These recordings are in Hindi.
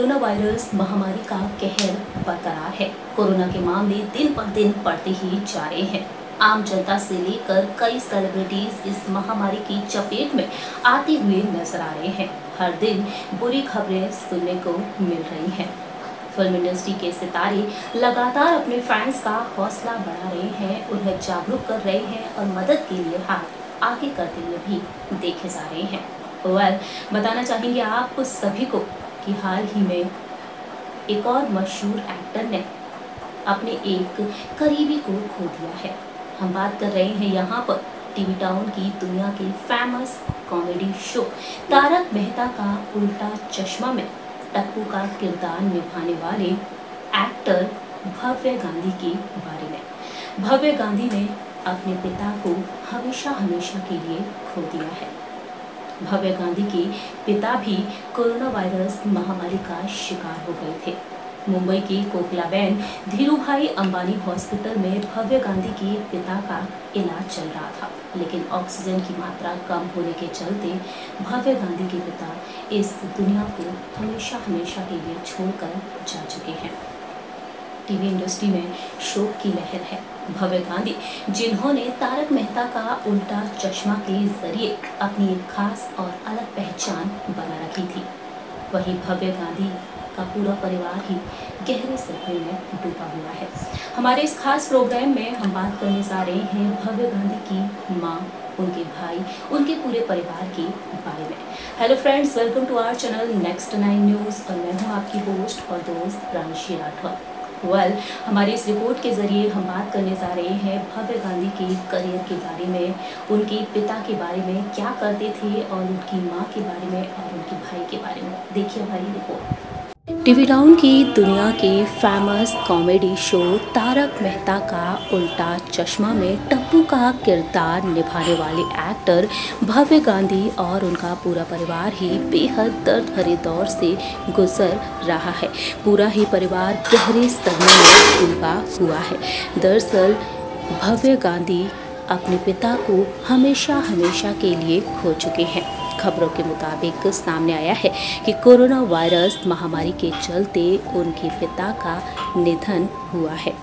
कोरोना वायरस महामारी का कहर बरकरार है। कोरोना के मामले दिन पर दिन बढ़ते ही जा रहे हैं। आम जनता से लेकर कई सेलिब्रिटीज इस महामारी की चपेट में आते हुए नजर आ रहे हैं। हर दिन बुरी खबरें सुनने को मिल रही हैं। फिल्म इंडस्ट्री के सितारे लगातार अपने फैंस का हौसला बढ़ा रहे हैं, उन्हें जागरूक कर रहे हैं और मदद के लिए हाथ आगे करते हुए भी देखे जा रहे हैं। बताना चाहेंगे आप सभी को कि हाल ही में एक और मशहूर एक्टर ने अपने एक करीबी को खो दिया है। हम बात कर रहे हैं यहाँ पर टीवी टाउन की दुनिया के famous comedy show Tarak Mehta ka Ulta चश्मा में टप्पू का किरदार निभाने वाले एक्टर भव्य गांधी के बारे में। भव्य गांधी ने अपने पिता को हमेशा के लिए खो दिया है। भव्य गांधी के पिता भी कोरोना वायरस महामारी का शिकार हो गए थे। मुंबई की कोकिलाबेन धीरूभाई अंबानी हॉस्पिटल में भव्य गांधी के पिता का इलाज चल रहा था, लेकिन ऑक्सीजन की मात्रा कम होने के चलते भव्य गांधी के पिता इस दुनिया को हमेशा के लिए छोड़कर जा चुके हैं। टीवी इंडस्ट्री में शोक की लहर है। भव्य गांधी जिन्होंने तारक मेहता का उल्टा चश्मा के जरिए अपनी एक खास और अलग पहचान बना रखी थी, वहीं भव्य गांधी का पूरा परिवार ही गहरे सदमे में डूबा हुआ है। हमारे इस खास प्रोग्राम में हम बात करने जा रहे हैं भव्य गांधी की मां, उनके भाई, उनके पूरे परिवार के बारे में। Hello friends, welcome to our channel next 9 news और मैं हूं आपकी होस्ट और दोस्त रानिशी राठौर। हमारी इस रिपोर्ट के जरिए हम बात करने जा रहे हैं भव्य गांधी के करियर के बारे में, उनके पिता के बारे में, क्या करते थे, और उनकी मां के बारे में और उनके भाई के बारे में। देखिए हमारी रिपोर्ट। टीवी टाउन की दुनिया के famous comedy show Tarak Mehta ka Ulta चश्मा में टप्पू का किरदार निभाने वाले एक्टर भव्य गांधी और उनका पूरा परिवार ही बेहद दर्द भरे दौर से गुजर रहा है। पूरा ही परिवार गहरे सदमे में डूबा हुआ है। दरअसल भव्य गांधी अपने पिता को हमेशा के लिए खो चुके हैं। खबरों के मुताबिक सामने आया है कि कोरोना वायरस महामारी के चलते उनके पिता का निधन हुआ है।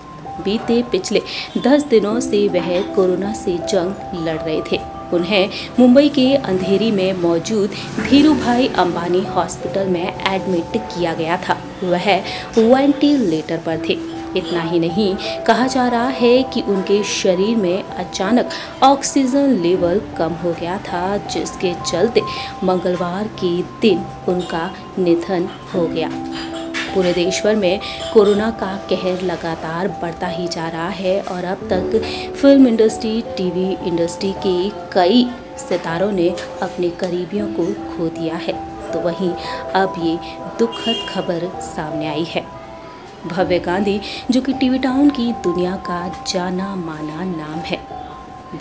बीते पिछले 10 दिनों से वह कोरोना से जंग लड़ रहे थे। उन्हें मुंबई के अंधेरी में मौजूद धीरूभाई अंबानी हॉस्पिटल में एडमिट किया गया था। वह वेंटिलेटर पर थे। इतना ही नहीं, कहा जा रहा है कि उनके शरीर में अचानक ऑक्सीजन लेवल कम हो गया था, जिसके चलते मंगलवार के दिन उनका निधन हो गया। पूरे देश भर में कोरोना का कहर लगातार बढ़ता ही जा रहा है और अब तक फिल्म इंडस्ट्री, टीवी इंडस्ट्री के कई सितारों ने अपने करीबियों को खो दिया है। तो वहीं अब ये दुखद खबर सामने आई है। भव्य गांधी, जो कि टीवी टाउन की दुनिया का जाना माना नाम है,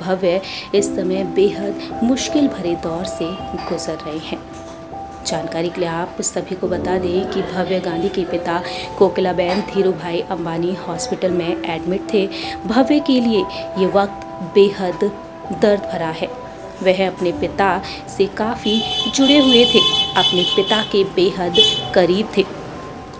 भव्य इस समय बेहद मुश्किल भरे दौर से गुजर रहे हैं। जानकारी के लिए आप सभी को बता दें कि भव्य गांधी के पिता कोकिलाबेन धीरूभाई अंबानी हॉस्पिटल में एडमिट थे। भव्य के लिए ये वक्त बेहद दर्द भरा है। वह अपने पिता से काफ़ी जुड़े हुए थे, अपने पिता के बेहद करीब थे।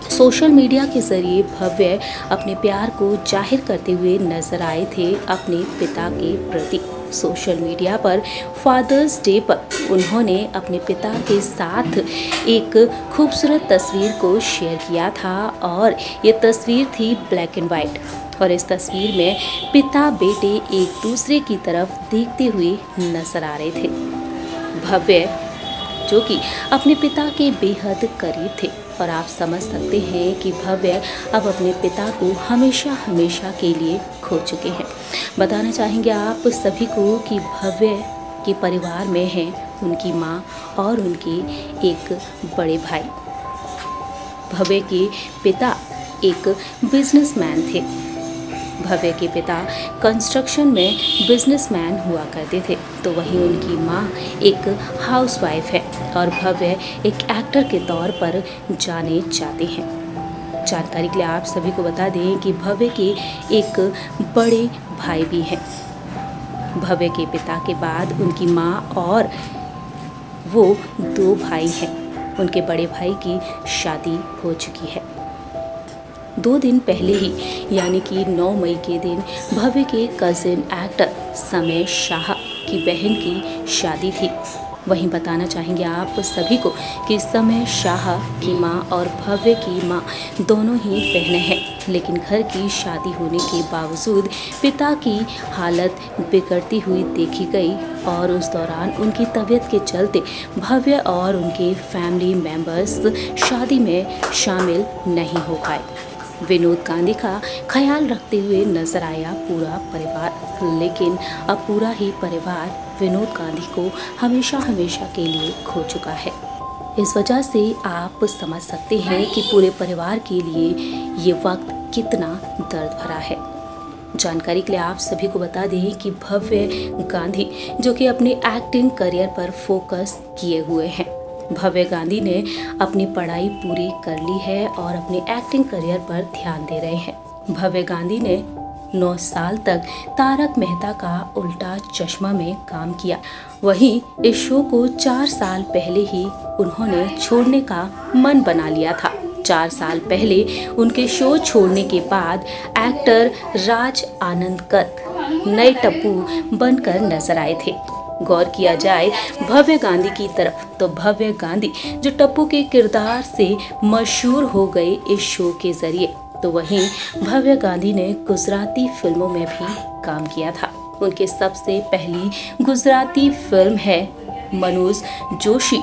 सोशल मीडिया के जरिए भव्य अपने प्यार को जाहिर करते हुए नजर आए थे अपने पिता के प्रति। सोशल मीडिया पर फादर्स डे पर उन्होंने अपने पिता के साथ एक खूबसूरत तस्वीर को शेयर किया था और ये तस्वीर थी ब्लैक एंड वाइट। और इस तस्वीर में पिता बेटे एक दूसरे की तरफ देखते हुए नजर आ रहे थे। भव्य, जो कि अपने पिता के बेहद करीब थे, और आप समझ सकते हैं कि भव्य अब अपने पिता को हमेशा के लिए खो चुके हैं। बताना चाहेंगे आप सभी को कि भव्य के परिवार में हैं उनकी मां और उनके एक बड़े भाई। भव्य के पिता एक बिजनेसमैन थे। भव्य के पिता कंस्ट्रक्शन में बिजनेसमैन हुआ करते थे, तो वहीं उनकी मां एक हाउसवाइफ है और भव्य एक एक्टर के तौर पर जाने जाते हैं। जानकारी के लिए आप सभी को बता दें कि भव्य के एक बड़े भाई भी हैं। भव्य के पिता के बाद उनकी मां और वो 2 भाई हैं। उनके बड़े भाई की शादी हो चुकी है। 2 दिन पहले ही यानी कि 9 मई के दिन भव्य के कजिन एक्टर समय शाह की बहन की शादी थी। वहीं बताना चाहेंगे आप सभी को कि समय शाह की मां और भव्य की मां दोनों ही बहनें हैं, लेकिन घर की शादी होने के बावजूद पिता की हालत बिगड़ती हुई देखी गई और उस दौरान उनकी तबीयत के चलते भव्य और उनके फैमिली मेंबर्स शादी में शामिल नहीं हो पाए। विनोद गांधी का ख्याल रखते हुए नजर आया पूरा परिवार, लेकिन अब पूरा ही परिवार विनोद गांधी को हमेशा के लिए खो चुका है। इस वजह से आप समझ सकते हैं कि पूरे परिवार के लिए ये वक्त कितना दर्द भरा है। जानकारी के लिए आप सभी को बता दें कि भव्य गांधी जो कि अपने एक्टिंग करियर पर फोकस किए हुए हैं। भव्य गांधी ने अपनी पढ़ाई पूरी कर ली है और अपने एक्टिंग करियर पर ध्यान दे रहे हैं। भव्य गांधी ने 9 साल तक तारक मेहता का उल्टा चश्मा में काम किया। वहीं इस शो को 4 साल पहले ही उन्होंने छोड़ने का मन बना लिया था। 4 साल पहले उनके शो छोड़ने के बाद एक्टर राज आनंदकर नए टप्पू बनकर नजर आए थे। गौर किया जाए भव्य गांधी की तरफ तो भव्य गांधी जो टप्पू के किरदार से मशहूर हो गए इस शो के जरिए, तो वहीं भव्य गांधी ने गुजराती फिल्मों में भी काम किया था। उनके सबसे पहली गुजराती फिल्म है मनोज जोशी,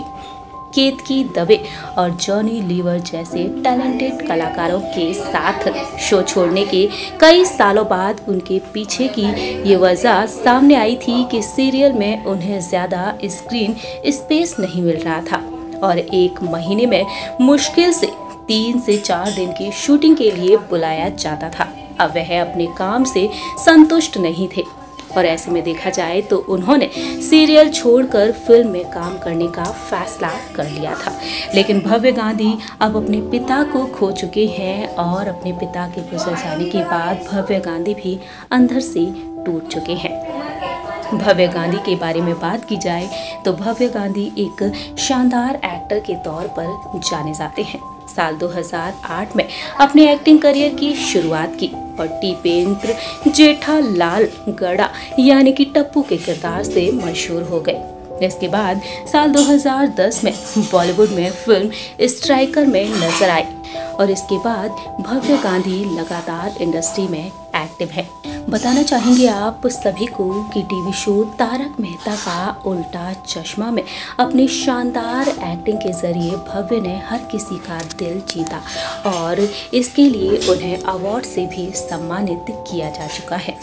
केतकी दवे और जॉनी लीवर जैसे टैलेंटेड कलाकारों के साथ शो छोड़ने के कई सालों बाद उनके पीछे की ये वजह सामने आई थी कि सीरियल में उन्हें ज़्यादा स्क्रीन स्पेस नहीं मिल रहा था और 1 महीने में मुश्किल से 3 से 4 दिन की शूटिंग के लिए बुलाया जाता था। अब वह अपने काम से संतुष्ट नहीं थे और ऐसे में देखा जाए तो उन्होंने सीरियल छोड़कर फिल्म में काम करने का फैसला कर लिया था। लेकिन भव्य गांधी अब अपने पिता को खो चुके हैं और अपने पिता के गुजर जाने के बाद भव्य गांधी भी अंदर से टूट चुके हैं। भव्य गांधी के बारे में बात की जाए तो भव्य गांधी एक शानदार एक्टर के तौर पर जाने जाते हैं। साल 2008 में अपने एक्टिंग करियर की शुरुआत की और टिपेंद्र जेठालाल गड़ा यानी कि टप्पू के किरदार से मशहूर हो गए। इसके बाद साल 2010 में बॉलीवुड में फिल्म स्ट्राइकर में नजर आई और इसके बाद भव्य गांधी लगातार इंडस्ट्री में एक्टिव है। बताना चाहेंगे आप सभी को कि टीवी शो तारक मेहता का उल्टा चश्मा में अपनी शानदार एक्टिंग के जरिए भव्य ने हर किसी का दिल जीता और इसके लिए उन्हें अवार्ड से भी सम्मानित किया जा चुका है।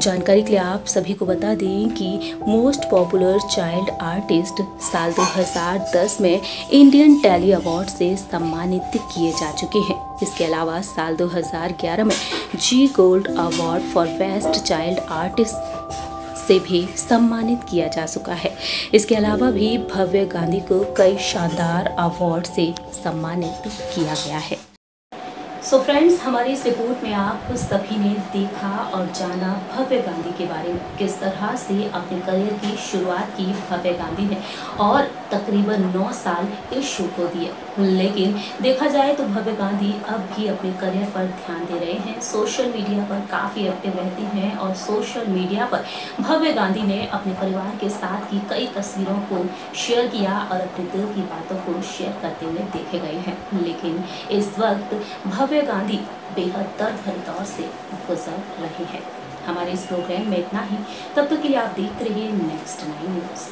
जानकारी के लिए आप सभी को बता दें कि मोस्ट पॉपुलर चाइल्ड आर्टिस्ट साल 2010 में इंडियन टेली अवार्ड से सम्मानित किए जा चुके हैं। इसके अलावा साल 2011 में Zee gold award for best child artist से भी सम्मानित किया जा चुका है। इसके अलावा भी भव्य गांधी को कई शानदार अवार्ड से सम्मानित किया गया है। सो फ्रेंड्स, हमारी इस रिपोर्ट में आप सभी ने देखा और जाना भव्य गांधी के बारे में, किस तरह से अपने करियर की शुरुआत की भव्य गांधी ने और तकरीबन 9 साल इस शो को दिए। लेकिन देखा जाए तो भव्य गांधी अब भी अपने करियर पर ध्यान दे रहे हैं, सोशल मीडिया पर काफ़ी एक्टिव रहते हैं और सोशल मीडिया पर भव्य गांधी ने अपने परिवार के साथ की कई तस्वीरों को शेयर किया और अपने दिल की बातों को शेयर करते हुए देखे गए हैं। लेकिन इस वक्त भव्य गांधी बेहद दर्द भरे दौर से गुजर रहे हैं। हमारे इस प्रोग्राम में इतना ही, तब तक के लिए आप देखते रहिए नेक्स्ट 9 न्यूज़।